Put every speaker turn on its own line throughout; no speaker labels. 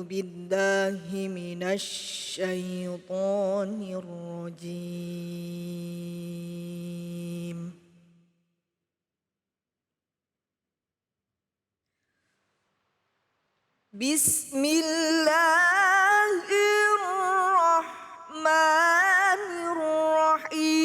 بالله من الشيطان الرجيم. بسم الله الرحمن الرحيم.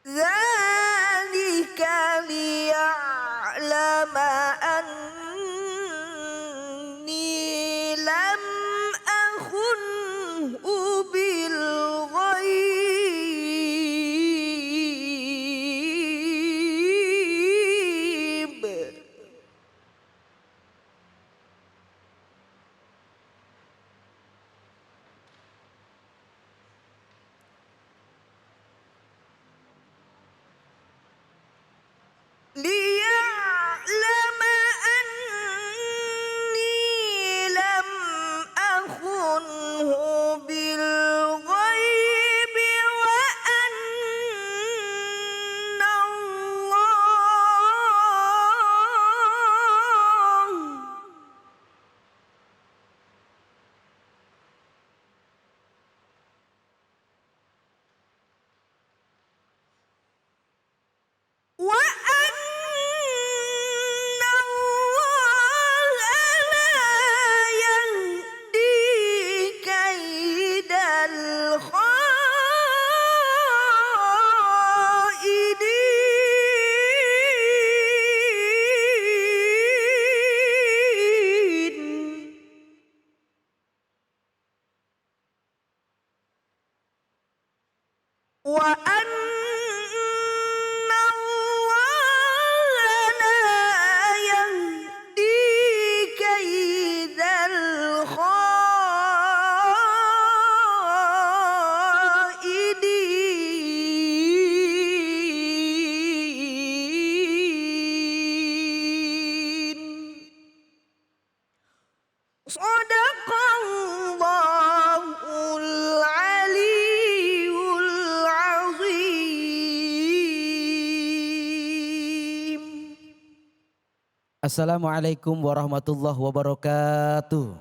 ذلك ليعلم أني لم أخنه بالغيب. ليعلم أني لم أخنه بالغيب وأن الله لا يهدي كيد الخائنين. Sadaqallahul Aliyyul Azim.
Assalamualaikum warahmatullahi wabarakatuh.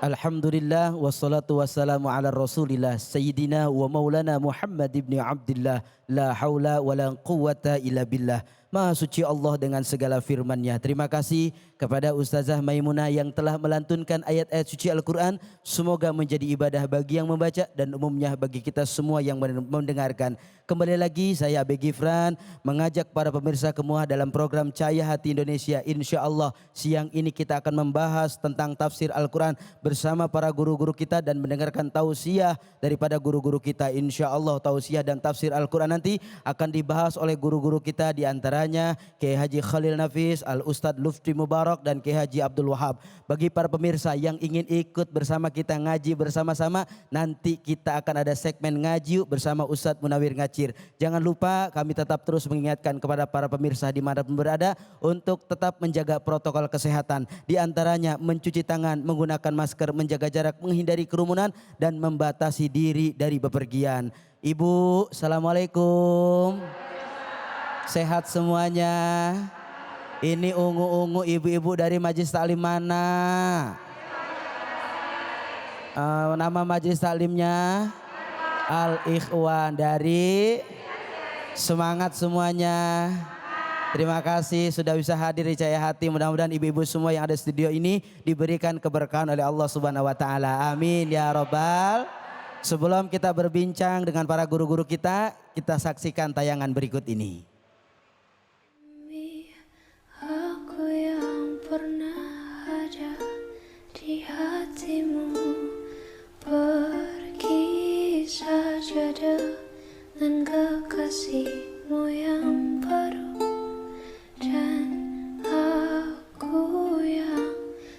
Alhamdulillah wassalatu wassalamu ala rasulillah Sayyidina wa maulana Muhammad ibn Abdillah. La haula wa la quwwata illa billah. Maha suci Allah dengan segala firman-Nya. Terima kasih kepada Ustazah Maimunah yang telah melantunkan ayat-ayat suci Al-Quran. Semoga menjadi ibadah bagi yang membaca dan umumnya bagi kita semua yang mendengarkan. Kembali lagi saya Abe Gifran mengajak para pemirsa semua dalam program Cahaya Hati Indonesia. Insya Allah siang ini kita akan membahas tentang tafsir Al-Quran bersama para guru-guru kita dan mendengarkan tausiah daripada guru-guru kita. Insya Allah tausiah dan tafsir Al-Quran nanti akan dibahas oleh guru-guru kita, di antaranya Kiai Haji Khalil Nafis, Al-Ustadz Lufti Mubarak dan Kiai Haji Abdul Wahab. Bagi para pemirsa yang ingin ikut bersama kita ngaji bersama-sama, nanti kita akan ada segmen ngaji bersama Ustadz Munawir Ngacir. Jangan lupa kami tetap terus mengingatkan kepada para pemirsa dimanapun berada untuk tetap menjaga protokol kesehatan. Di antaranya mencuci tangan, menggunakan masker, menjaga jarak, menghindari kerumunan dan membatasi diri dari bepergian. Ibu, assalamualaikum. Sehat semuanya. Ini ungu-ungu ibu-ibu dari Majelis Taklim mana? Nama Majelis Taklimnya Al-Ikhwan. Dari semangat semuanya. Terima kasih sudah bisa hadir di Cahaya Hati. Mudah-mudahan ibu-ibu semua yang ada di studio ini diberikan keberkahan oleh Allah Subhanahu wa taala. Amin ya rabbal. Sebelum kita berbincang dengan para guru-guru kita saksikan tayangan berikut ini.
Aku yang pernah ada di hatimu, pergi saja dengan kekasihmu yang baru, dan aku yang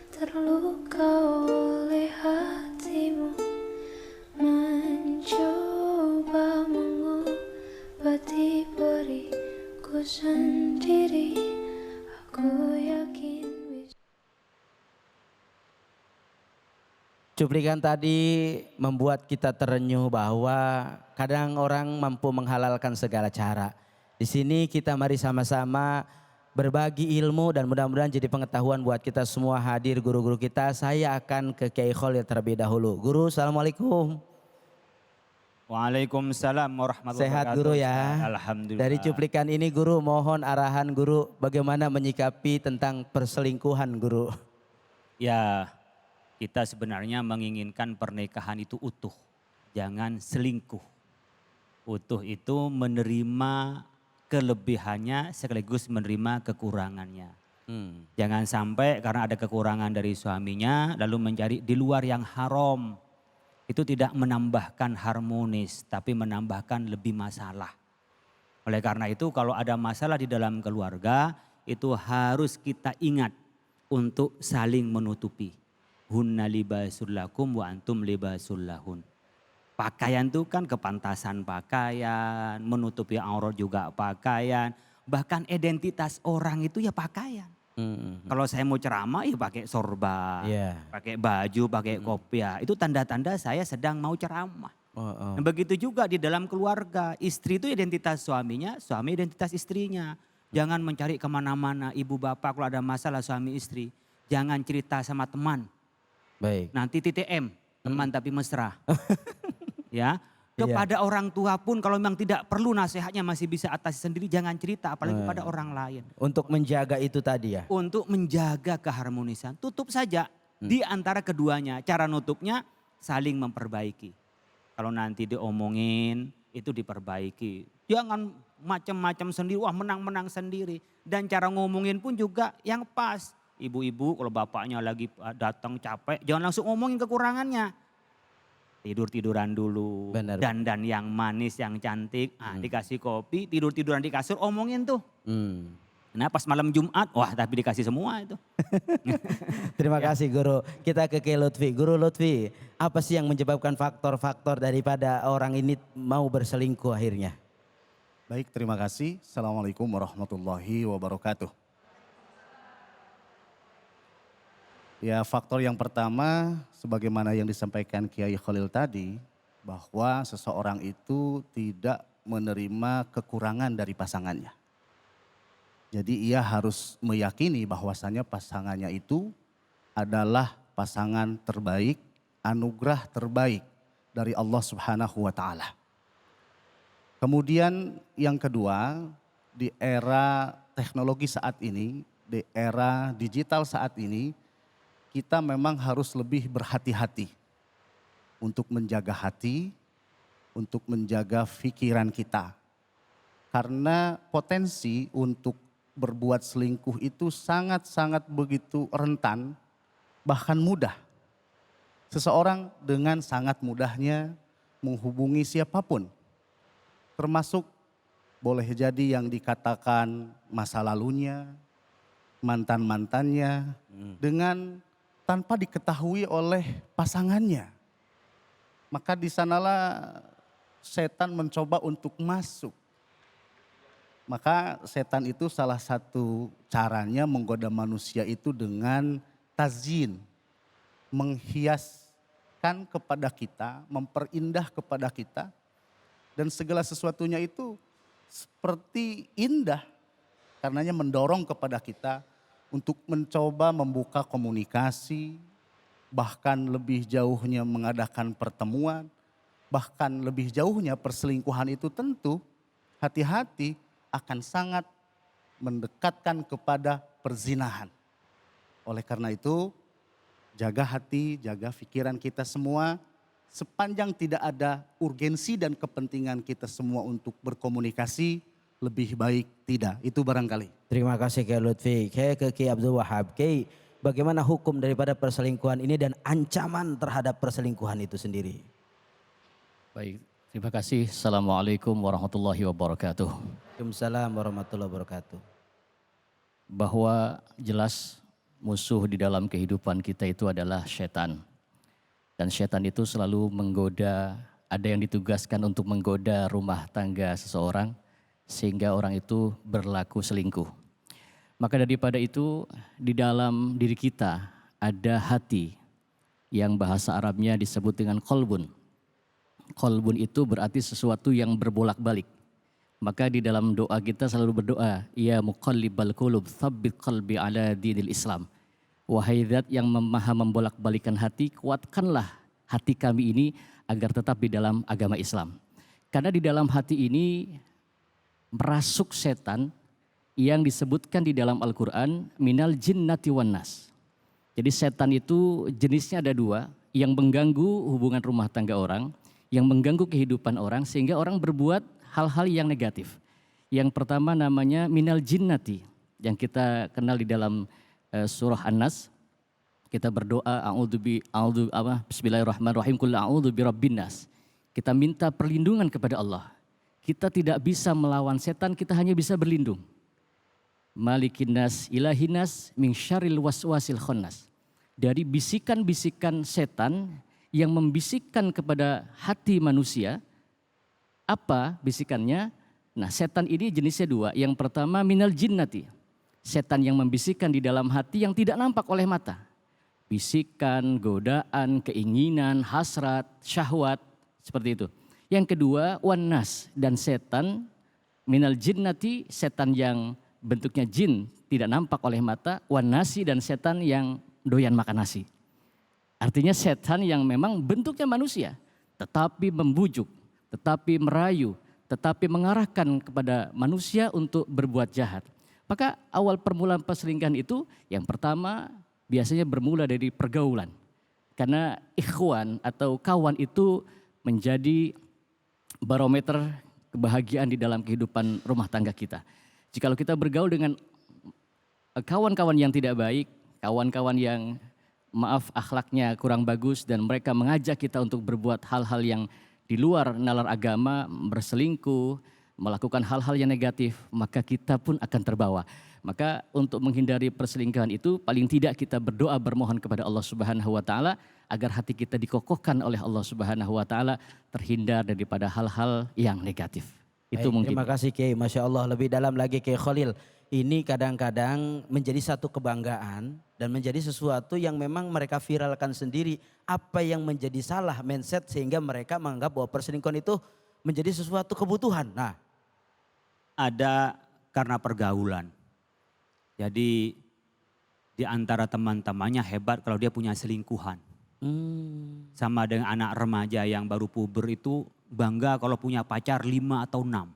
terluka oleh hatimu, mencoba mengobati periku sendiri. Aku yakin bisa.
Cuplikan tadi membuat kita terenyuh bahwa kadang orang mampu menghalalkan segala cara. Di sini kita mari sama-sama berbagi ilmu dan mudah-mudahan jadi pengetahuan buat kita semua hadir guru-guru kita. Saya akan ke Kiai Khalil terlebih dahulu. Guru, assalamualaikum.
Waalaikumsalam warahmatullahi
Sehat
wabarakatuh.
guru ya.
Alhamdulillah.
Dari cuplikan ini guru mohon arahan guru bagaimana menyikapi tentang perselingkuhan guru.
Ya, kita sebenarnya menginginkan pernikahan itu utuh. Jangan selingkuh. Utuh itu menerima kelebihannya sekaligus menerima kekurangannya. Jangan sampai karena ada kekurangan dari suaminya lalu mencari di luar yang haram. Itu tidak menambahkan harmonis tapi menambahkan lebih masalah. Oleh karena itu kalau ada masalah di dalam keluarga itu harus kita ingat untuk saling menutupi. Hunna libasul lakum wa antum libasul lahun. Pakaian itu kan kepantasan pakaian, menutupi aurat juga pakaian. Bahkan identitas orang itu ya pakaian. Kalau saya mau ceramah ya pakai sorban, pakai baju, pakai kopiah. Itu tanda-tanda saya sedang mau ceramah. Nah, begitu juga di dalam keluarga. Istri itu identitas suaminya, suami identitas istrinya. Jangan mencari kemana-mana ibu bapak kalau ada masalah suami istri. Jangan cerita sama teman.
Baik.
Nanti TTM, teman tapi mesra. Ya. Kepada orang tua pun kalau memang tidak perlu nasihatnya masih bisa atasi sendiri, jangan cerita apalagi pada orang lain.
Untuk menjaga itu tadi ya?
Untuk menjaga keharmonisan, tutup saja di antara keduanya. Cara nutupnya saling memperbaiki. Kalau nanti diomongin itu diperbaiki. Jangan macam-macam sendiri, wah menang-menang sendiri. Dan cara ngomongin pun juga yang pas. Ibu-ibu kalau bapaknya lagi datang capek, jangan langsung ngomongin kekurangannya. Tidur-tiduran dulu, dandan yang manis, yang cantik, dikasih kopi, tidur-tiduran di kasur, omongin tuh. Nah pas malam Jumat, wah tapi dikasih semua itu.
Terima kasih guru. Kita ke Kiai Lutfi. Guru Lutfi, apa sih yang menyebabkan faktor-faktor daripada orang ini mau berselingkuh akhirnya?
Baik, terima kasih. Assalamualaikum warahmatullahi wabarakatuh. Ya, faktor yang pertama sebagaimana yang disampaikan Kiai Khalil tadi, bahwa seseorang itu tidak menerima kekurangan dari pasangannya. Jadi ia harus meyakini bahwasannya pasangannya itu adalah pasangan terbaik, anugerah terbaik dari Allah Subhanahu wa taala. Kemudian yang kedua, di era teknologi saat ini, di era digital saat ini, kita memang harus lebih berhati-hati untuk menjaga hati, untuk menjaga pikiran kita. Karena potensi untuk berbuat selingkuh itu sangat-sangat begitu rentan, bahkan mudah. Seseorang dengan sangat mudahnya menghubungi siapapun, termasuk boleh jadi yang dikatakan masa lalunya, mantan-mantannya, dengan tanpa diketahui oleh pasangannya. Maka di sanalah setan mencoba untuk masuk. Maka setan itu salah satu caranya menggoda manusia itu dengan tazyin. Menghiaskan kepada kita, memperindah kepada kita. Dan segala sesuatunya itu seperti indah. Karenanya mendorong kepada kita untuk mencoba membuka komunikasi, bahkan lebih jauhnya mengadakan pertemuan, bahkan lebih jauhnya perselingkuhan itu tentu hati-hati akan sangat mendekatkan kepada perzinahan. Oleh karena itu, jaga hati, jaga pikiran kita semua, sepanjang tidak ada urgensi dan kepentingan kita semua untuk berkomunikasi, lebih baik tidak. Itu barangkali.
Terima kasih Kiai Lutfi. Kiai ke Kiai Abdul Wahab. Kiai, bagaimana hukum daripada perselingkuhan ini dan ancaman terhadap perselingkuhan itu sendiri?
Baik, terima kasih. Assalamualaikum warahmatullahi wabarakatuh.
Waalaikumsalam warahmatullahi wabarakatuh.
Bahwa jelas musuh di dalam kehidupan kita itu adalah setan. Dan setan itu selalu menggoda, ada yang ditugaskan untuk menggoda rumah tangga seseorang sehingga orang itu berlaku selingkuh. Maka daripada itu di dalam diri kita ada hati yang bahasa Arabnya disebut dengan kolbun. Kolbun itu berarti sesuatu yang berbolak-balik. Maka di dalam doa kita selalu berdoa, ya muqallibal qulub, tsabbit qalbi ala dinil Islam. Wahai zat yang maha membolak-balikan hati, kuatkanlah hati kami ini agar tetap di dalam agama Islam. Karena di dalam hati ini merasuk setan yang disebutkan di dalam Al-Quran, minal jinnati wan nas. Jadi setan itu jenisnya ada dua, yang mengganggu hubungan rumah tangga orang, yang mengganggu kehidupan orang sehingga orang berbuat hal-hal yang negatif. Yang pertama namanya minal jinnati, yang kita kenal di dalam surah An-Nas. Kita berdoa bismillahirrahmanirrahim qul a'udzu birabbin nas. Kita minta perlindungan kepada Allah. Kita tidak bisa melawan setan, kita hanya bisa berlindung. Malikin nas ilahin nas min syarril waswasil khannas. Dari bisikan-bisikan setan yang membisikkan kepada hati manusia. Apa bisikannya? Nah, setan ini jenisnya dua. Yang pertama minal jinnati. Setan yang membisikkan di dalam hati yang tidak nampak oleh mata. Bisikan, godaan, keinginan, hasrat, syahwat, seperti itu. Yang kedua, wannas, dan setan minal jinnati, setan yang bentuknya jin tidak nampak oleh mata, wannasi, dan setan yang doyan makan nasi. Artinya setan yang memang bentuknya manusia, tetapi membujuk, tetapi merayu, tetapi mengarahkan kepada manusia untuk berbuat jahat. Maka awal permulaan perselingkuhan itu yang pertama biasanya bermula dari pergaulan. Karena ikhwan atau kawan itu menjadi barometer kebahagiaan di dalam kehidupan rumah tangga kita. Jikalau kita bergaul dengan kawan-kawan yang tidak baik, kawan-kawan yang maaf akhlaknya kurang bagus dan mereka mengajak kita untuk berbuat hal-hal yang di luar nalar agama, berselingkuh, melakukan hal-hal yang negatif, maka kita pun akan terbawa. Maka untuk menghindari perselingkuhan itu paling tidak kita berdoa bermohon kepada Allah Subhanahu wa taala agar hati kita dikokohkan oleh Allah Subhanahu wa taala terhindar daripada hal-hal yang negatif. Itu mungkin.
Terima kasih Kiai, Masya Allah. Lebih dalam lagi Kiai Khalil. Ini kadang-kadang menjadi satu kebanggaan dan menjadi sesuatu yang memang mereka viralkan sendiri. Apa yang menjadi salah mindset sehingga mereka menganggap bahwa perselingkuhan itu menjadi sesuatu kebutuhan. Nah,
ada karena pergaulan. Jadi di antara teman-temannya hebat kalau dia punya selingkuhan. Sama dengan anak remaja yang baru puber itu bangga kalau punya pacar 5 atau 6.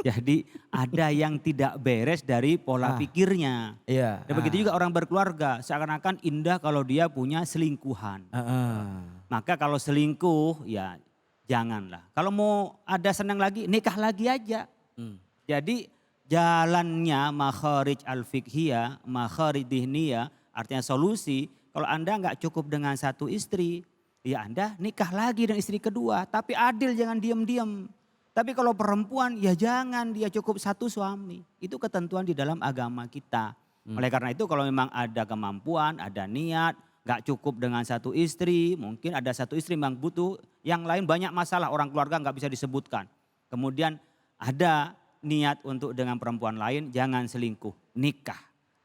Jadi ada yang tidak beres dari pola pikirnya.
iya.
Dan begitu juga orang berkeluarga, seakan-akan indah kalau dia punya selingkuhan. Maka kalau selingkuh ya janganlah. Kalau mau ada senang lagi, nikah lagi aja. Jadi jalannya makharij al-fiqhiyah, makharij dihniyah, artinya solusi. Kalau Anda nggak cukup dengan satu istri, ya Anda nikah lagi dengan istri kedua. Tapi adil, jangan diam-diam. Tapi kalau perempuan ya jangan, dia cukup satu suami. Itu ketentuan di dalam agama kita. Oleh karena itu kalau memang ada kemampuan, ada niat, gak cukup dengan satu istri, mungkin ada satu istri memang butuh, yang lain banyak masalah, orang keluarga gak bisa disebutkan. Kemudian ada niat untuk dengan perempuan lain, jangan selingkuh, nikah.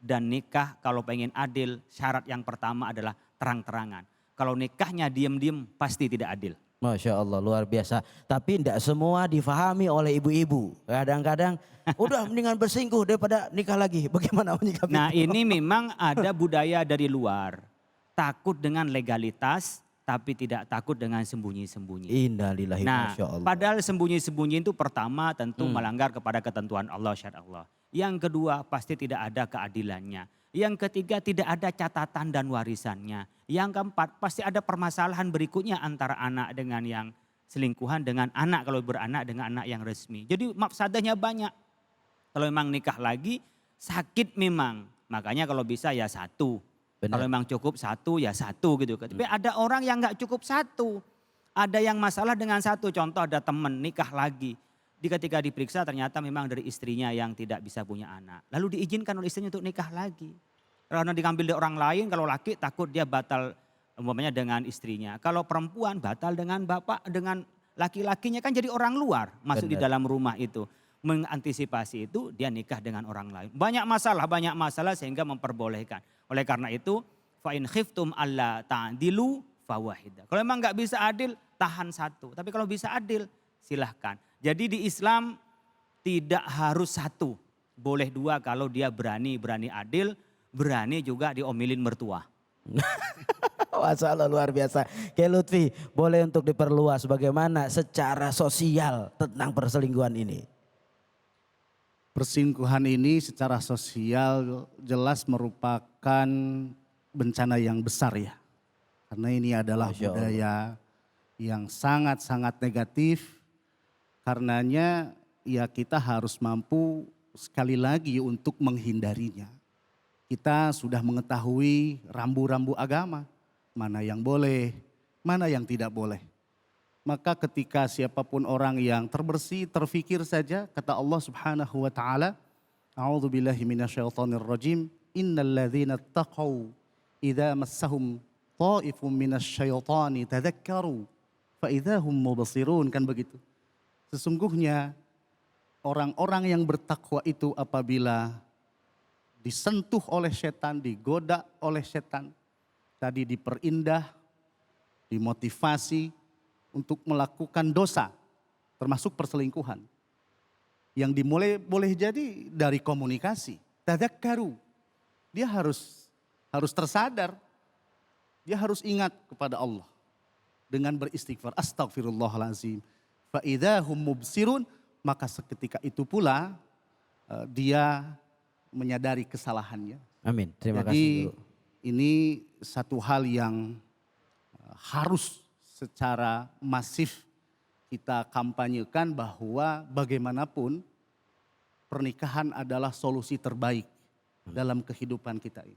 Dan nikah kalau pengen adil, syarat yang pertama adalah terang-terangan. Kalau nikahnya diam-diam pasti tidak adil.
Masya Allah, luar biasa. Tapi tidak semua difahami oleh ibu-ibu. Kadang-kadang udah mendingan berselingkuh daripada nikah lagi. Bagaimana menyikapi
Nah
itu?
ini memang ada budaya dari luar. Takut dengan legalitas tapi tidak takut dengan sembunyi-sembunyi.
Innalillahi,
Nah
Masya Allah.
padahal sembunyi-sembunyi itu pertama tentu melanggar kepada ketentuan Allah, syariat Allah. Yang kedua pasti tidak ada keadilannya. Yang ketiga tidak ada catatan dan warisannya. Yang keempat pasti ada permasalahan berikutnya antara anak dengan yang selingkuhan dengan anak kalau beranak dengan anak yang resmi. Jadi mafsadahnya banyak. Kalau memang nikah lagi sakit memang. Makanya kalau bisa ya satu.
Benar.
Kalau memang cukup satu ya satu gitu. Tapi ada orang yang gak cukup satu. Ada yang masalah dengan satu. Contoh ada teman nikah lagi. Ketika diperiksa ternyata memang dari istrinya yang tidak bisa punya anak. Lalu diizinkan oleh istrinya untuk nikah lagi. Karena diambil dari orang lain, kalau laki takut dia batal umpamanya dengan istrinya. Kalau perempuan batal dengan bapak, dengan laki-lakinya kan jadi orang luar masuk di dalam rumah itu. Mengantisipasi itu dia nikah dengan orang lain. Banyak masalah sehingga memperbolehkan. Oleh karena itu Fa in khiftum alla ta'dilu fawahidah. Kalau memang nggak bisa adil, tahan satu. Tapi kalau bisa adil, silahkan. Jadi di Islam tidak harus satu. Boleh dua kalau dia berani adil, berani juga diomelin mertua.
Masya Allah luar biasa. Kiai Lutfi, boleh untuk diperluas bagaimana secara sosial tentang perselingkuhan ini?
Perselingkuhan ini secara sosial jelas merupakan bencana yang besar ya. Karena ini adalah
Masya Allah.
budaya yang sangat-sangat negatif. Karenanya ya kita harus mampu sekali lagi untuk menghindarinya. Kita sudah mengetahui rambu-rambu agama. Mana yang boleh, mana yang tidak boleh. Maka ketika siapapun orang yang terbersih, terfikir saja, kata Allah Subhanahu wa taala, A'udzubillahi minasyaitonirrajim, innal ladzina taqaw idza massahum ta'ifum minasyaitani tadzakkaru fa idzahum mubsirun, kan begitu. Sesungguhnya orang-orang yang bertakwa itu apabila disentuh oleh setan, digoda oleh setan, tadi diperindah, dimotivasi untuk melakukan dosa, termasuk perselingkuhan. Yang dimulai boleh jadi dari komunikasi. Tadzakkaru. Dia harus tersadar. Dia harus ingat kepada Allah. Dengan beristighfar. Astaghfirullahaladzim. Fa idzahum mubsirun. Maka seketika itu pula dia menyadari kesalahannya.
Amin. Terima
Jadi,
kasih guru.
ini satu hal yang harus secara masif kita kampanyekan bahwa bagaimanapun pernikahan adalah solusi terbaik dalam kehidupan kita ini.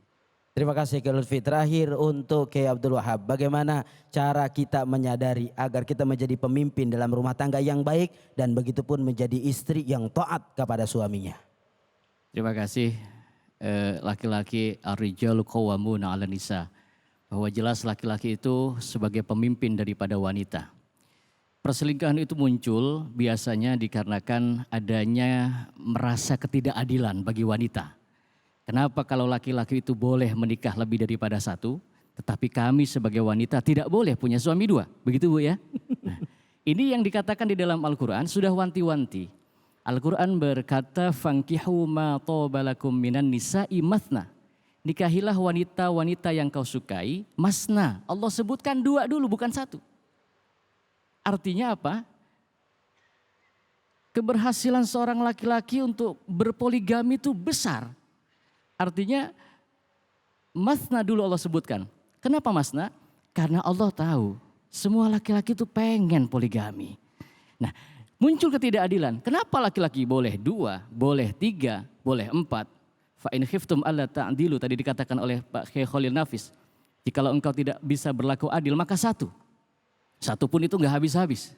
Terima kasih Kiai Lutfi. Terakhir untuk Kiai Abdul Wahab, bagaimana cara kita menyadari agar kita menjadi pemimpin dalam rumah tangga yang baik dan begitupun menjadi istri yang taat kepada suaminya.
Terima kasih. Laki-laki ar-rijalu qawwamuna 'alan nisa. Bahwa jelas laki-laki itu sebagai pemimpin daripada wanita. Perselingkuhan itu muncul biasanya dikarenakan adanya merasa ketidakadilan bagi wanita. Kenapa kalau laki-laki itu boleh menikah lebih daripada satu, tetapi kami sebagai wanita tidak boleh punya suami dua. Begitu Bu ya? Nah, ini yang dikatakan di dalam Al-Quran sudah wanti-wanti. Al-Quran berkata, "Fankihu ma tobalakum minan nisa'i mathna." Nikahilah wanita-wanita yang kau sukai, masna. Allah sebutkan dua dulu, bukan satu. Artinya apa? Keberhasilan seorang laki-laki untuk berpoligami itu besar. Artinya masna dulu Allah sebutkan. Kenapa masna? Karena Allah tahu semua laki-laki itu pengen poligami. Nah, muncul ketidakadilan. Kenapa laki-laki boleh dua, boleh tiga, boleh empat? Fa in khiftum alla ta'dilu, tadi dikatakan oleh Pak Kiai Khalil Nafis. Jikalau engkau tidak bisa berlaku adil, maka satu. Satu pun itu enggak habis-habis.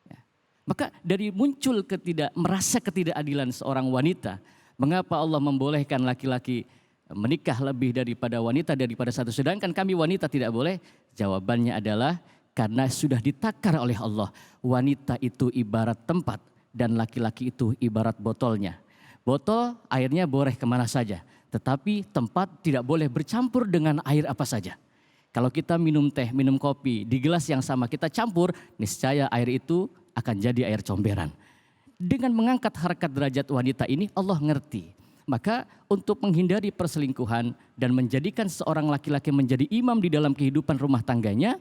Ya. Maka dari muncul merasa ketidakadilan seorang wanita, mengapa Allah membolehkan laki-laki menikah lebih daripada wanita daripada satu, sedangkan kami wanita tidak boleh? Jawabannya adalah karena sudah ditakar oleh Allah. Wanita itu ibarat tempat dan laki-laki itu ibarat botolnya. Botol airnya boleh kemana saja, tetapi tempat tidak boleh bercampur dengan air apa saja. Kalau kita minum teh, minum kopi, di gelas yang sama kita campur, niscaya air itu akan jadi air comberan. Dengan mengangkat harkat derajat wanita ini, Allah ngerti. Maka untuk menghindari perselingkuhan dan menjadikan seorang laki-laki menjadi imam di dalam kehidupan rumah tangganya,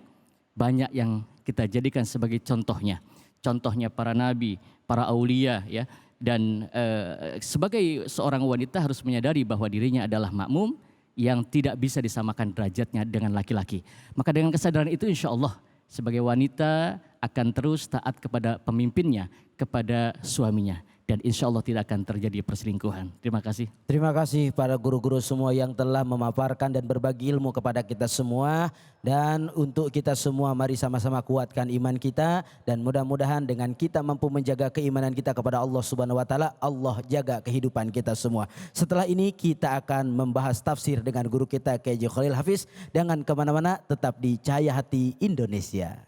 banyak yang kita jadikan sebagai contohnya. Contohnya para nabi, para aulia ya. Dan sebagai seorang wanita harus menyadari bahwa dirinya adalah makmum yang tidak bisa disamakan derajatnya dengan laki-laki. Maka dengan kesadaran itu insya Allah sebagai wanita akan terus taat kepada pemimpinnya, kepada suaminya. Dan insya Allah tidak akan terjadi perselingkuhan. Terima kasih.
Terima kasih para guru-guru semua yang telah memaparkan dan berbagi ilmu kepada kita semua. Dan untuk kita semua mari sama-sama kuatkan iman kita. Dan mudah-mudahan dengan kita mampu menjaga keimanan kita kepada Allah Subhanahu wa Ta'ala, Allah jaga kehidupan kita semua. Setelah ini kita akan membahas tafsir dengan guru kita Kiai Khalil Hafiz. Jangan kemana-mana, tetap di Cahaya Hati Indonesia.